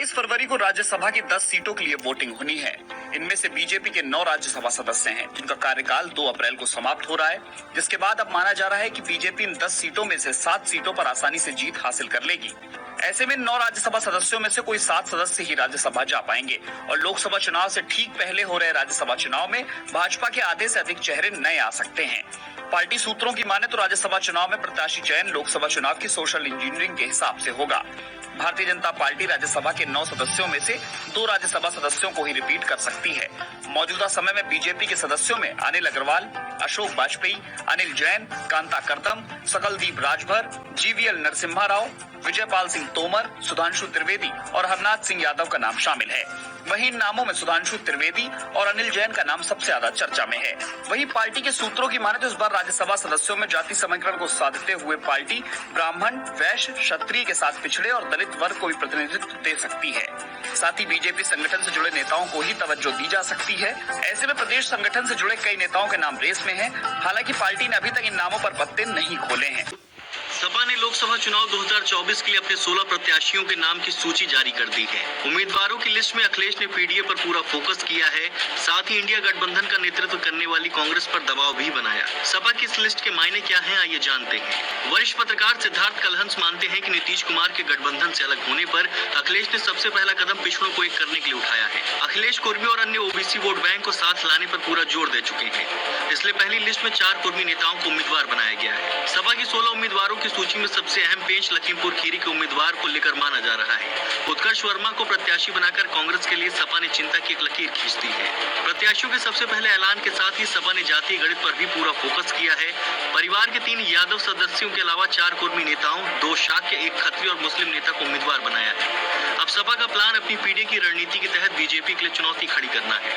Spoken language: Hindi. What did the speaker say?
22 फरवरी को राज्यसभा की 10 सीटों के लिए वोटिंग होनी है। इनमें से बीजेपी के 9 राज्यसभा सदस्य हैं, जिनका कार्यकाल 2 अप्रैल को समाप्त हो रहा है, जिसके बाद अब माना जा रहा है कि बीजेपी इन 10 सीटों में से 7 सीटों पर आसानी से जीत हासिल कर लेगी। ऐसे में 9 राज्यसभा सदस्यों में से कोई 7 सदस्य ही राज्यसभा जा पाएंगे और लोकसभा चुनाव से ठीक पहले हो रहे राज्यसभा चुनाव में भाजपा के आधे से अधिक चेहरे नए आ सकते हैं। पार्टी सूत्रों की माने तो राज्यसभा चुनाव में प्रत्याशी चयन लोकसभा चुनाव की सोशल इंजीनियरिंग के हिसाब से होगा। भारतीय जनता पार्टी राज्यसभा के 9 सदस्यों में से 2 राज्यसभा सदस्यों को ही रिपीट कर सकती है। मौजूदा समय में बीजेपी के सदस्यों में अनिल अग्रवाल, अशोक वाजपेयी, अनिल जैन, कांता कर्दम, सकलदीप राजभर, जीवीएल नरसिम्हा राव, विजयपाल सिंह तोमर, सुधांशु त्रिवेदी और हरनाथ सिंह यादव का नाम शामिल है। वहीं इन नामों में सुधांशु त्रिवेदी और अनिल जैन का नाम सबसे ज्यादा चर्चा में है। वहीं पार्टी के सूत्रों की माने तो इस बार राज्यसभा सदस्यों में जाति समीकरण को साधते हुए पार्टी ब्राह्मण, वैश्य, क्षत्रिय के साथ पिछड़े और दलित वर्ग को भी प्रतिनिधित्व दे सकती है। साथ ही बीजेपी संगठन से जुड़े नेताओं को ही तवज्जो दी जा सकती है। ऐसे में प्रदेश संगठन से जुड़े कई नेताओं के नाम रेस में हैं। हालांकि पार्टी ने अभी तक इन नामों पर पत्ते नहीं खोले हैं। सपा ने लोकसभा चुनाव 2024 के लिए अपने 16 प्रत्याशियों के नाम की सूची जारी कर दी है। उम्मीदवारों की लिस्ट में अखिलेश ने पीडीए पर पूरा फोकस किया है। साथ ही इंडिया गठबंधन का नेतृत्व करने वाली कांग्रेस पर दबाव भी बनाया। सपा की इस लिस्ट के मायने क्या हैं, आइए जानते हैं। वरिष्ठ पत्रकार सिद्धार्थ कलहंस मानते हैं कि नीतीश कुमार के गठबंधन से अलग होने पर अखिलेश ने सबसे पहला कदम पिछड़ों को एक करने के लिए उठाया है। अखिलेश कुर्मी और अन्य ओबीसी वोट बैंक को साथ लाने पर पूरा जोर दे चुके हैं। इसलिए पहली लिस्ट में 4 कुर्मी नेताओं को उम्मीदवार बनाया गया है। सपा की 16 उम्मीदवारों की सूची में सबसे अहम पेंच लखीमपुर खीरी के उम्मीदवार को लेकर माना जा रहा है। उत्कर्ष वर्मा को प्रत्याशी बनाकर कांग्रेस के लिए सपा ने चिंता की एक लकीर खींच दी है। प्रत्याशियों के सबसे पहले ऐलान के साथ ही सपा ने जातीय गणित पर भी पूरा फोकस किया है। परिवार के 3 यादव सदस्यों के अलावा 4 कुर्मी नेताओं, 2 शाक्य, 1 खत्री और मुस्लिम नेता को उम्मीदवार बनाया है। अब सपा का प्लान अपनी पीडीए की रणनीति के तहत बीजेपी के लिए चुनौती खड़ी करना है।